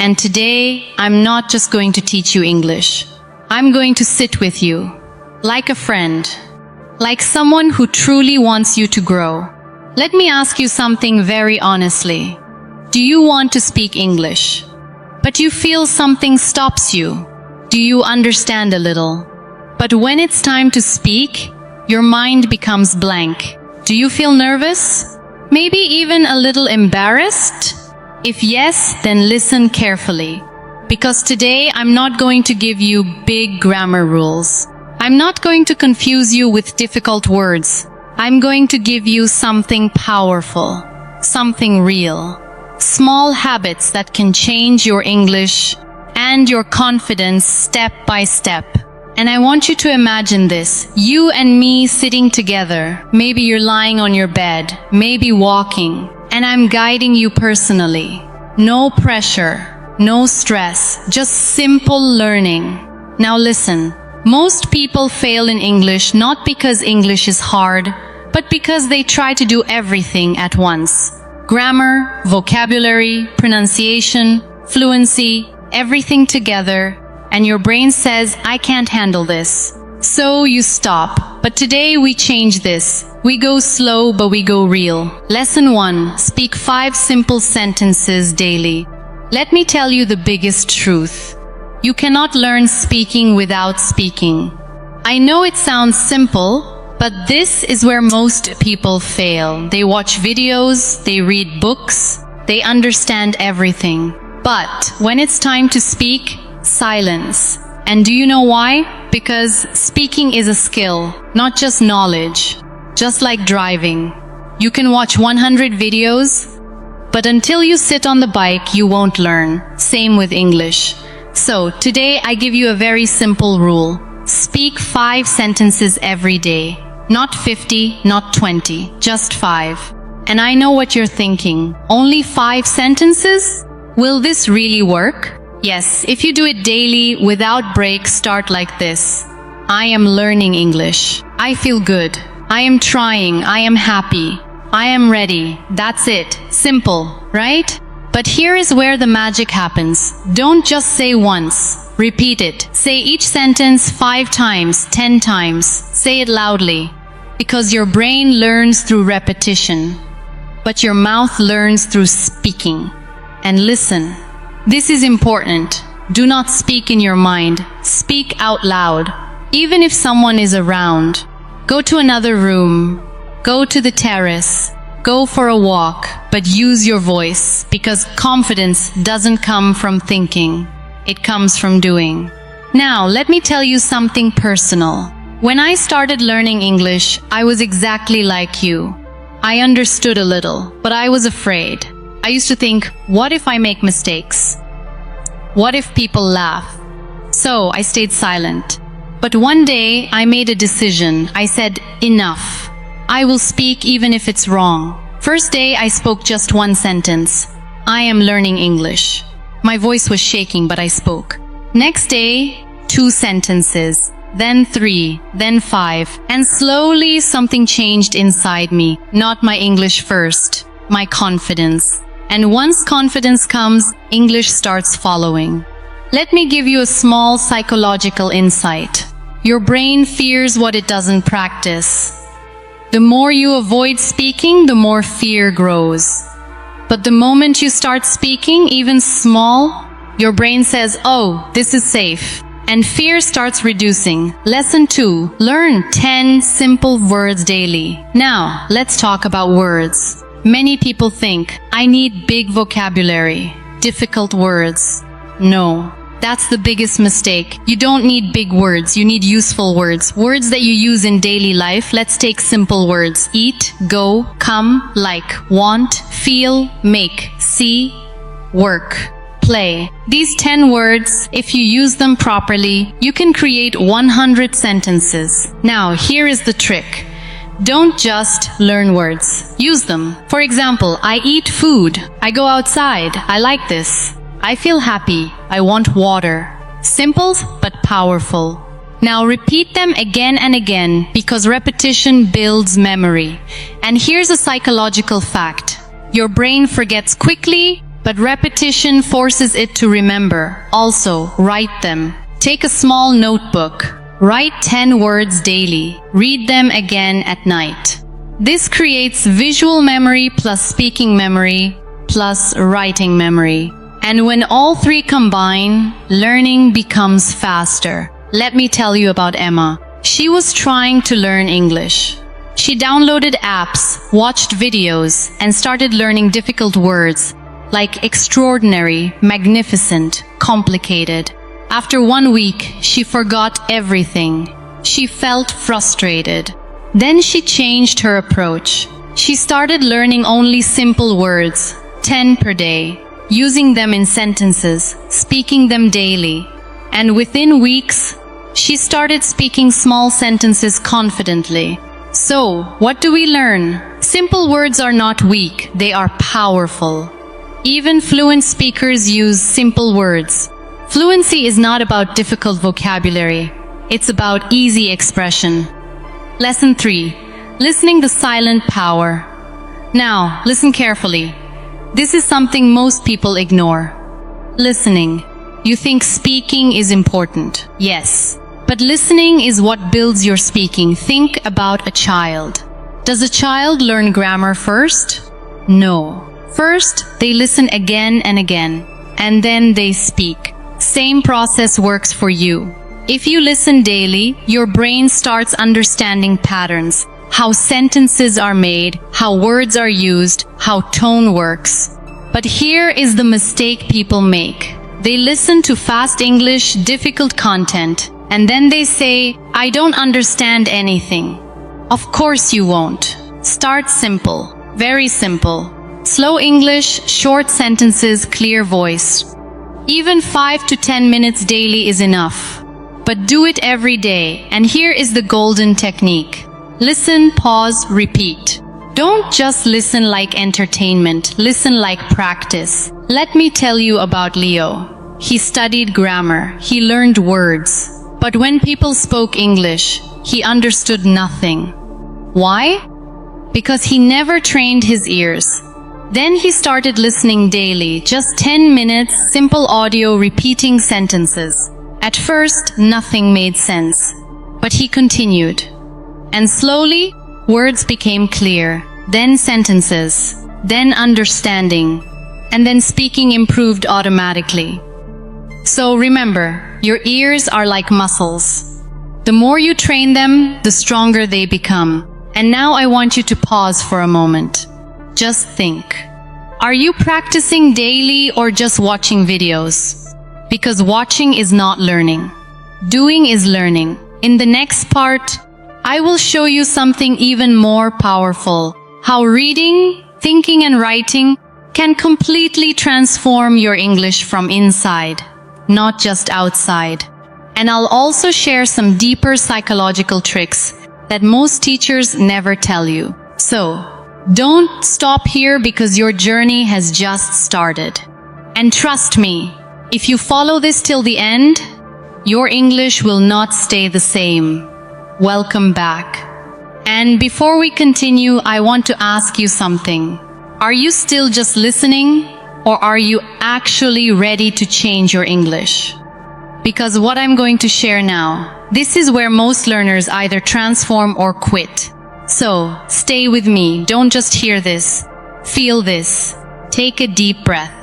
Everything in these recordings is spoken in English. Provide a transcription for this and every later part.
And today, I'm not just going to teach you English. I'm going to sit with you, like a friend, like someone who truly wants you to grow. Let me ask you something very honestly. Do you want to speak English, but you feel something stops you? Do you understand a little? But when it's time to speak, your mind becomes blank. Do you feel nervous? Maybe even a little embarrassed? If yes, then listen carefully. Because today I'm not going to give you big grammar rules. I'm not going to confuse you with difficult words. I'm going to give you something powerful, something real. Small habits that can change your English and your confidence step by step. And I want you to imagine this, you and me sitting together. Maybe you're lying on your bed, maybe walking, and I'm guiding you personally. No pressure, no stress, just simple learning. Now listen, most people fail in English not because English is hard, but because they try to do everything at once. Grammar, vocabulary, pronunciation, fluency, everything together. And your brain says, I can't handle this. So you stop. But today we change this. We go slow, but we go real. Lesson 1. Speak 5 simple sentences daily. Let me tell you the biggest truth. You cannot learn speaking without speaking. I know it sounds simple, but this is where most people fail. They watch videos, they read books, they understand everything. But when it's time to speak, silence. And do you know why? Because speaking is a skill, not just knowledge. Just like driving. You can watch 100 videos, but until you sit on the bike, you won't learn. Same with English. So today I give you a very simple rule. Speak 5 sentences every day. Not 50, not 20, just 5. And I know what you're thinking. Only 5 sentences? Will this really work? Yes, if you do it daily, without break, start like this. I am learning English. I feel good. I am trying. I am happy. I am ready. That's it. Simple, right? But here is where the magic happens. Don't just say once. Repeat it. Say each sentence 5 times, 10 times. Say it loudly. Because your brain learns through repetition, but your mouth learns through speaking. And listen. This is important. Do not speak in your mind. Speak out loud. Even if someone is around. Go to another room. Go to the terrace. Go for a walk. But use your voice, because confidence doesn't come from thinking. It comes from doing. Now, let me tell you something personal. When I started learning English, I was exactly like you. I understood a little, but I was afraid. I used to think, what if I make mistakes? What if people laugh? So I stayed silent. But one day I made a decision. I said, enough. I will speak even if it's wrong. First day I spoke just 1 sentence. I am learning English. My voice was shaking, but I spoke. Next day, 2 sentences. Then 3, then 5. And slowly something changed inside me. Not my English first, my confidence. And once confidence comes, English starts following. Let me give you a small psychological insight. Your brain fears what it doesn't practice. The more you avoid speaking, the more fear grows. But the moment you start speaking, even small, your brain says, oh, this is safe. And fear starts reducing. Lesson 2. Learn 10 simple words daily. Now, let's talk about words. Many people think, I need big vocabulary, difficult words. No, that's the biggest mistake. You don't need big words, you need useful words. Words that you use in daily life. Let's take simple words. Eat, go, come, like, want, feel, make, see, work, play. These 10 words, if you use them properly, you can create 100 sentences. Now, here is the trick. Don't just learn words. Use them. For example, I eat food. I go outside. I like this. I feel happy. I want water. Simple but powerful. Now repeat them again and again because repetition builds memory. And here's a psychological fact. Your brain forgets quickly but repetition forces it to remember. Also, write them. Take a small notebook. Write 10 words daily. Read them again at night. This creates visual memory plus speaking memory plus writing memory. And when all three combine, learning becomes faster. Let me tell you about Emma. She was trying to learn English. She downloaded apps, watched videos, and started learning difficult words like extraordinary, magnificent, complicated. After 1 week, she forgot everything. She felt frustrated. Then she changed her approach. She started learning only simple words, 10 per day, using them in sentences, speaking them daily. And within weeks, she started speaking small sentences confidently. So, what do we learn? Simple words are not weak, they are powerful. Even fluent speakers use simple words. Fluency is not about difficult vocabulary. It's about easy expression. Lesson 3. Listening the silent power. Now, listen carefully. This is something most people ignore. Listening. You think speaking is important. Yes. But listening is what builds your speaking. Think about a child. Does a child learn grammar first? No. First, they listen again and again, and then they speak. Same process works for you. If you listen daily, your brain starts understanding patterns, how sentences are made, how words are used, how tone works. But here is the mistake people make. They listen to fast English, difficult content, and then they say, I don't understand anything. Of course you won't. Start simple, very simple. Slow English, short sentences, clear voice. Even 5 to 10 minutes daily is enough. But do it every day, and here is the golden technique. Listen, pause, repeat. Don't just listen like entertainment, listen like practice. Let me tell you about Leo. He studied grammar, he learned words. But when people spoke English, he understood nothing. Why? Because he never trained his ears. Then he started listening daily, just 10 minutes, simple audio, repeating sentences. At first, nothing made sense. But he continued. And slowly, words became clear. Then sentences. Then understanding. And then speaking improved automatically. So remember, your ears are like muscles. The more you train them, the stronger they become. And now I want you to pause for a moment. Just think. Are you practicing daily or just watching videos? Because watching is not learning. Doing is learning. In the next part, I will show you something even more powerful. How reading, thinking and writing can completely transform your English from inside, not just outside. And I'll also share some deeper psychological tricks that most teachers never tell you. So, don't stop here because your journey has just started. And trust me, if you follow this till the end, your English will not stay the same. Welcome back. And before we continue, I want to ask you something. Are you still just listening, or are you actually ready to change your English? Because what I'm going to share now, this is where most learners either transform or quit. So, stay with me. Don't just hear this. Feel this. Take a deep breath.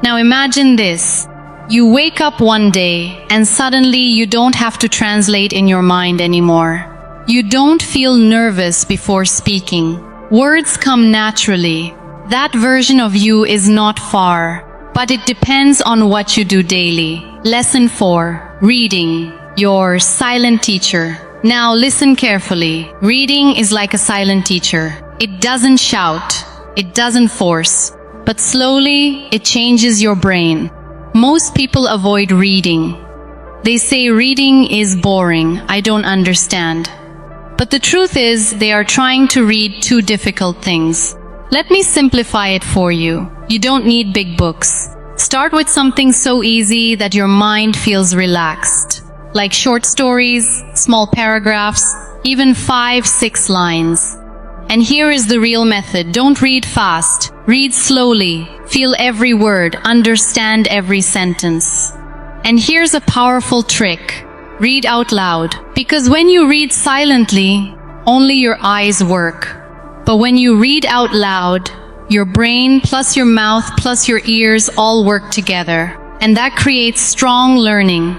Now imagine this. You wake up one day and suddenly you don't have to translate in your mind anymore. You don't feel nervous before speaking. Words come naturally. That version of you is not far, but it depends on what you do daily. Lesson 4. Reading. Your silent teacher. Now listen carefully. Reading is like a silent teacher. It doesn't shout. It doesn't force. But slowly, it changes your brain. Most people avoid reading. They say reading is boring. I don't understand. But the truth is, they are trying to read too difficult things. Let me simplify it for you. You don't need big books. Start with something so easy that your mind feels relaxed. Like short stories, small paragraphs, even 5-6 lines. And here is the real method. Don't read fast. Read slowly. Feel every word. Understand every sentence. And here's a powerful trick. Read out loud. Because when you read silently, only your eyes work. But when you read out loud, your brain plus your mouth plus your ears all work together. And that creates strong learning.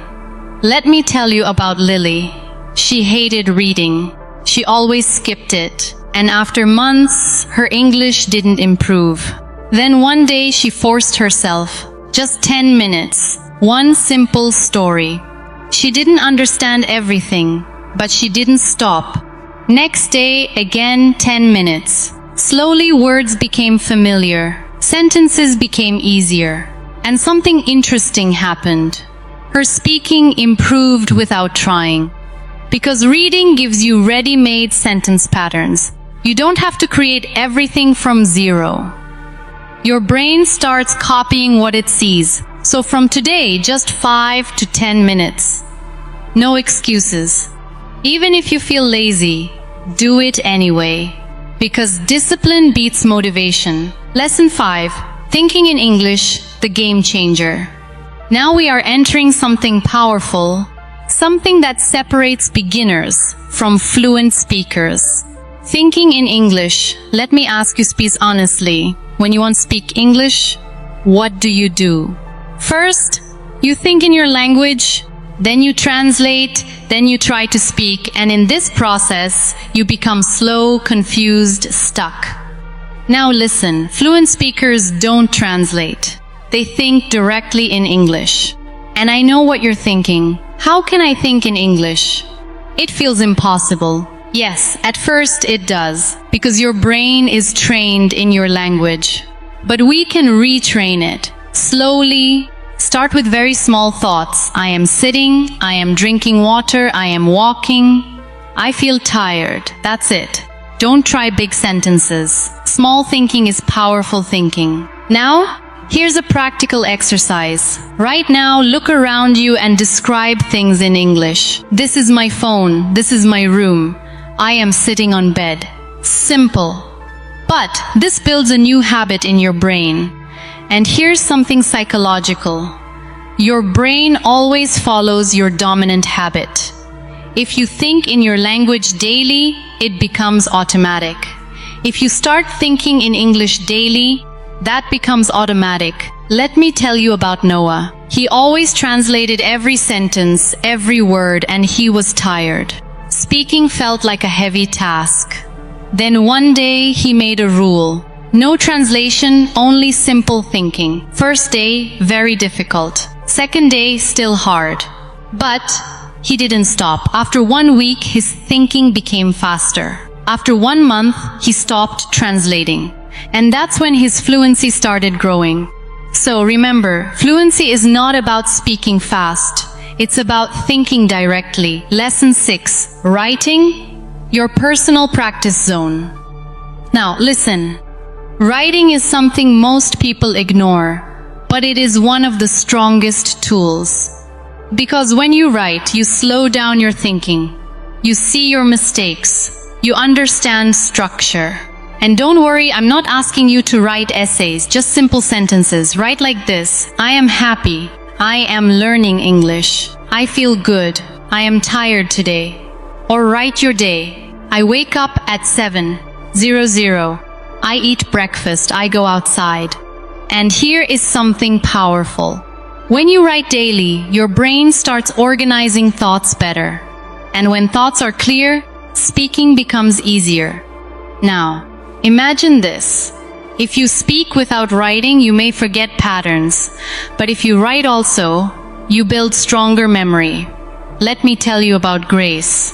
Let me tell you about Lily. She hated reading. She always skipped it. And after months, her English didn't improve. Then one day she forced herself. Just 10 minutes. One simple story. She didn't understand everything, but she didn't stop. Next day, again 10 minutes. Slowly words became familiar. Sentences became easier. And something interesting happened. Her speaking improved without trying. Because reading gives you ready-made sentence patterns. You don't have to create everything from zero. Your brain starts copying what it sees. So from today, just 5 to 10 minutes. No excuses. Even if you feel lazy, do it anyway. Because discipline beats motivation. Lesson 5. Thinking in English, the game changer. Now we are entering something powerful. Something that separates beginners from fluent speakers. Thinking in English. Let me ask you, speak honestly. When you want to speak English, what do? First, you think in your language, then you translate, then you try to speak, and in this process, you become slow, confused, stuck. Now listen, fluent speakers don't translate. They think directly in English. And I know what you're thinking. How can I think in English? It feels impossible. Yes, at first it does, because your brain is trained in your language. But we can retrain it. Slowly, start with very small thoughts. I am sitting, I am drinking water, I am walking. I feel tired. That's it. Don't try big sentences. Small thinking is powerful thinking. Now, here's a practical exercise. Right now, look around you and describe things in English. This is my phone. This is my room. I am sitting on bed. Simple. But this builds a new habit in your brain. And here's something psychological. Your brain always follows your dominant habit. If you think in your language daily, it becomes automatic. If you start thinking in English daily, that becomes automatic. Let me tell you about Noah. He always translated every sentence, every word, and he was tired. Speaking felt like a heavy task. Then one day he made a rule. No translation, only simple thinking. First day, very difficult. Second day, still hard. But he didn't stop. After 1 week, his thinking became faster. After 1 month, he stopped translating. And that's when his fluency started growing. So remember, fluency is not about speaking fast. It's about thinking directly. Lesson 6. Writing, your personal practice zone. Now, listen. Writing is something most people ignore, but it is one of the strongest tools. Because when you write, you slow down your thinking. You see your mistakes. You understand structure. And don't worry, I'm not asking you to write essays, just simple sentences. Write like this. I am happy. I am learning English. I feel good. I am tired today. Or write your day. I wake up at 7:00. I eat breakfast. I go outside. And here is something powerful. When you write daily, your brain starts organizing thoughts better. And when thoughts are clear, speaking becomes easier. Now, imagine this. If you speak without writing, you may forget patterns. But if you write also, you build stronger memory. Let me tell you about Grace.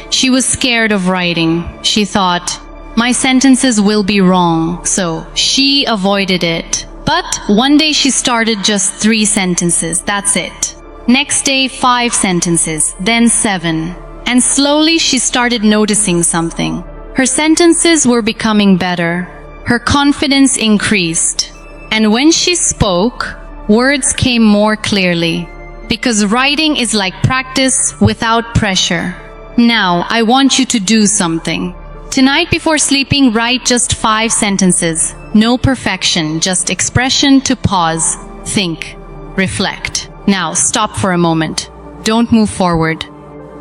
She was scared of writing. She thought, my sentences will be wrong, so she avoided it. But one day she started just 3 sentences, that's it. Next day 5 sentences, then 7. And slowly she started noticing something. Her sentences were becoming better. Her confidence increased. And when she spoke, words came more clearly. Because writing is like practice without pressure. Now, I want you to do something. Tonight before sleeping, write just 5 sentences. No perfection, just expression to pause, think, reflect. Now, stop for a moment. Don't move forward.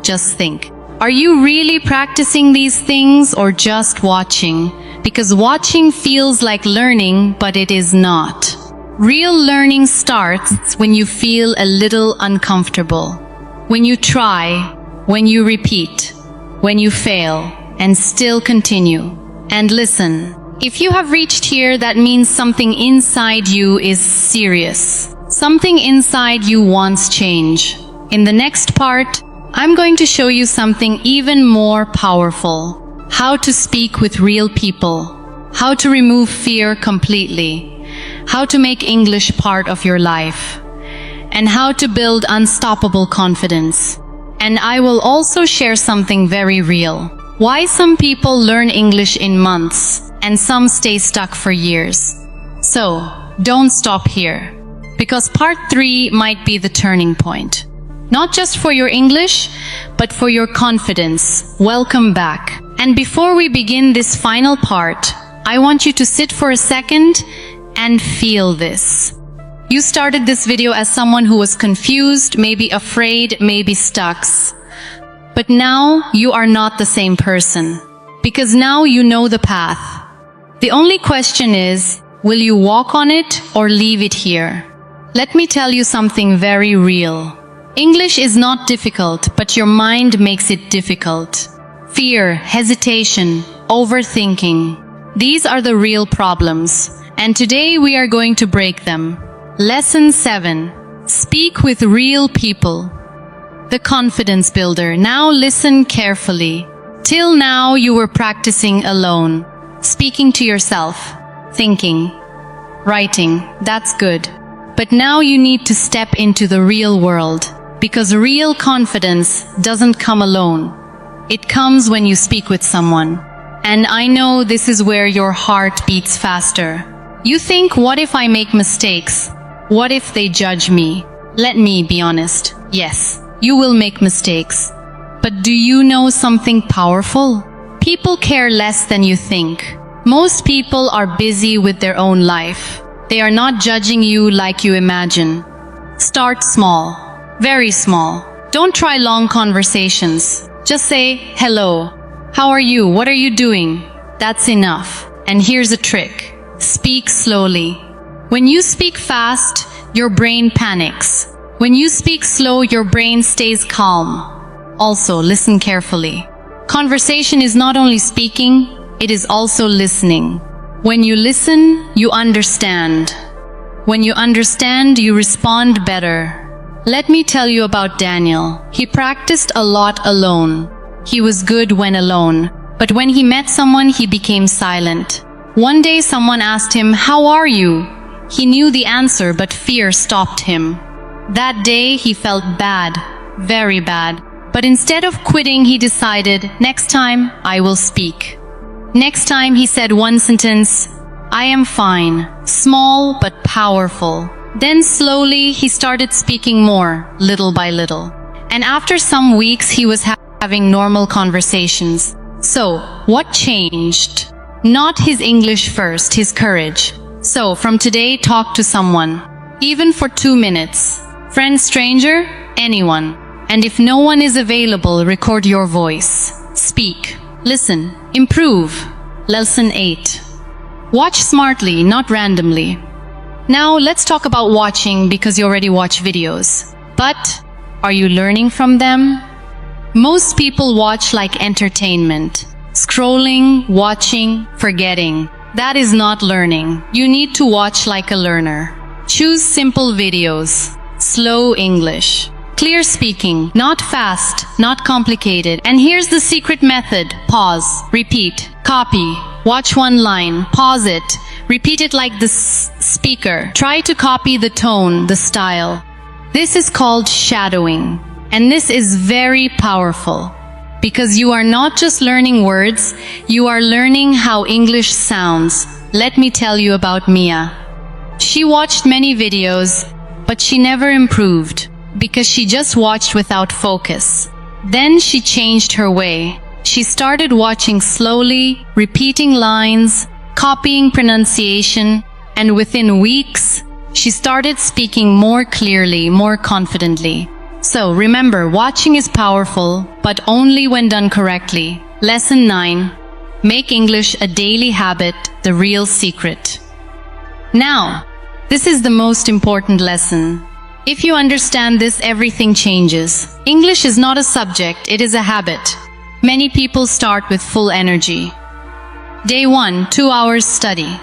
Just think. Are you really practicing these things or just watching? Because watching feels like learning, but it is not. Real learning starts when you feel a little uncomfortable. When you try, when you repeat, when you fail, and still continue. And listen, if you have reached here, that means something inside you is serious. Something inside you wants change. In the next part, I'm going to show you something even more powerful. How to speak with real people. How to remove fear completely. How to make English part of your life. And how to build unstoppable confidence. And I will also share something very real. Why some people learn English in months and some stay stuck for years. So, don't stop here. Because part 3 might be the turning point. Not just for your English, but for your confidence. Welcome back. And before we begin this final part, I want you to sit for a second and feel this. You started this video as someone who was confused, maybe afraid, maybe stuck. But now you are not the same person. Because now you know the path. The only question is, will you walk on it or leave it here? Let me tell you something very real. English is not difficult, but your mind makes it difficult. Fear, hesitation, overthinking. These are the real problems. And today we are going to break them. Lesson 7. Speak with real people. The confidence builder. Now listen carefully. Till now you were practicing alone. Speaking to yourself. Thinking. Writing. That's good. But now you need to step into the real world. Because real confidence doesn't come alone. It comes when you speak with someone. And I know this is where your heart beats faster. You think, what if I make mistakes? What if they judge me? Let me be honest. Yes, you will make mistakes. But do you know something powerful? People care less than you think. Most people are busy with their own life. They are not judging you like you imagine. Start small. Very small. Don't try long conversations. Just say, hello. How are you? What are you doing? That's enough. And here's a trick. Speak slowly. When you speak fast, your brain panics. When you speak slow, your brain stays calm. Also, listen carefully. Conversation is not only speaking, it is also listening. When you listen, you understand. When you understand, you respond better. Let me tell you about Daniel. He practiced a lot alone. He was good when alone, but when he met someone, he became silent. One day someone asked him, "How are you?" He knew the answer, but fear stopped him. That day he felt bad, very bad. But instead of quitting, he decided, next time I will speak. Next time he said one sentence, "I am fine," small but powerful. Then slowly he started speaking more, little by little. And after some weeks he was having normal conversations. So, what changed? Not his English first, his courage. So, from today, talk to someone. Even for 2 minutes. Friend, stranger, anyone. And if no one is available, record your voice. Speak. Listen. Improve. Lesson 8. Watch smartly, not randomly. Now, let's talk about watching because you already watch videos. But, are you learning from them? Most people watch like entertainment. Scrolling, watching, forgetting. That is not learning. You need to watch like a learner. Choose simple videos. Slow English. Clear speaking. Not fast, not complicated. And here's the secret method. Pause. Repeat. Copy. Watch one line. Pause it. Repeat it like the speaker. Try to copy the tone, the style. This is called shadowing. And this is very powerful. Because you are not just learning words, you are learning how English sounds. Let me tell you about Mia. She watched many videos, but she never improved, because she just watched without focus. Then she changed her way. She started watching slowly, repeating lines, copying pronunciation, and within weeks, she started speaking more clearly, more confidently. So remember, watching is powerful, but only when done correctly. Lesson 9. Make English a daily habit, the real secret. Now, this is the most important lesson. If you understand this, everything changes. English is not a subject, it is a habit. Many people start with full energy. Day 1, 2 hours study.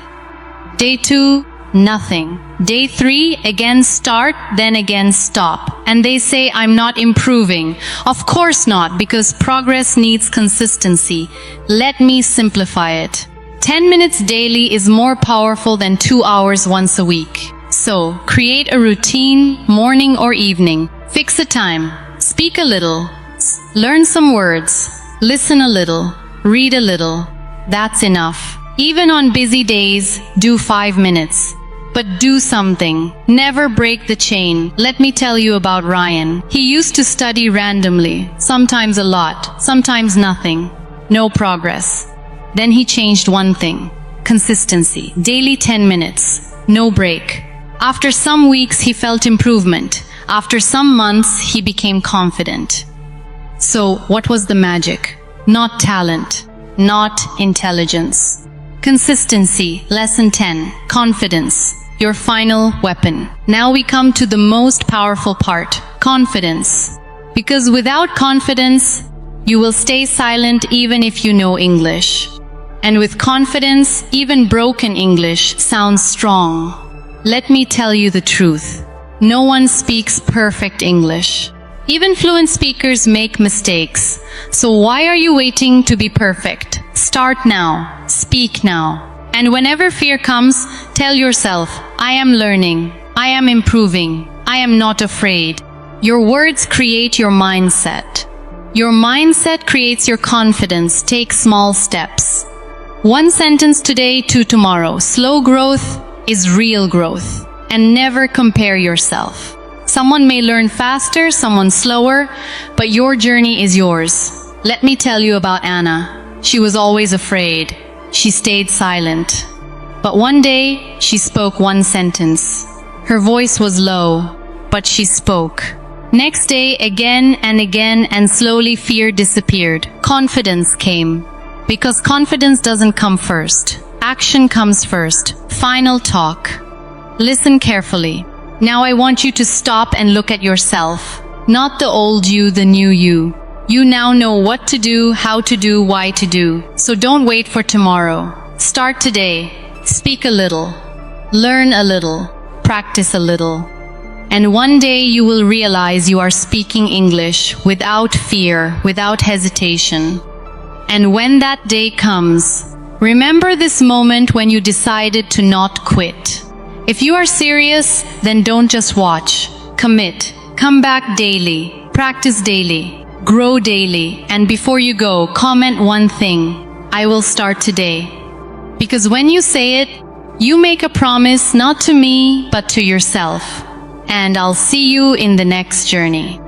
Day 2, nothing. Day 3, again start, then again stop. And they say, I'm not improving. Of course not, because progress needs consistency. Let me simplify it. 10 minutes daily is more powerful than 2 hours once a week. So, create a routine, morning or evening. Fix a time. Speak a little. Learn some words. Listen a little. Read a little. That's enough. Even on busy days, do 5 minutes. But do something. Never break the chain. Let me tell you about Ryan. He used to study randomly, sometimes a lot, sometimes nothing. No progress. Then he changed one thing. Consistency. Daily 10 minutes. No break. After some weeks, he felt improvement. After some months, he became confident. So, what was the magic? Not talent. Not intelligence. Consistency. Lesson 10. Confidence. Your final weapon. Now we come to the most powerful part. Confidence. Because without confidence, you will stay silent even if you know English. And with confidence, even broken English sounds strong. Let me tell you the truth. No one speaks perfect English. Even fluent speakers make mistakes. So why are you waiting to be perfect? Start now. Speak now. And whenever fear comes, tell yourself, I am learning. I am improving. I am not afraid. Your words create your mindset. Your mindset creates your confidence. Take small steps. 1 sentence today, 2 tomorrow. Slow growth is real growth. And never compare yourself. Someone may learn faster, someone slower, but your journey is yours. Let me tell you about Anna. She was always afraid. She stayed silent. But one day, she spoke 1 sentence. Her voice was low, but she spoke. Next day, again, and slowly fear disappeared. Confidence came. Because confidence doesn't come first. Action comes first. Final talk. Listen carefully. Now I want you to stop and look at yourself. Not the old you, the new you. You now know what to do, how to do, why to do. So don't wait for tomorrow. Start today. Speak a little. Learn a little. Practice a little. And one day you will realize you are speaking English without fear, without hesitation. And when that day comes, remember this moment when you decided to not quit. If you are serious, then don't just watch. Commit. Come back daily. Practice daily. Grow daily. And before you go, comment one thing. I will start today. Because when you say it, you make a promise not to me, but to yourself. And I'll see you in the next journey.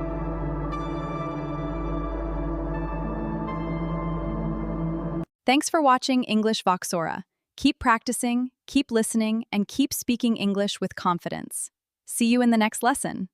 Thanks for watching English Voxora. Keep practicing, keep listening, and keep speaking English with confidence. See you in the next lesson.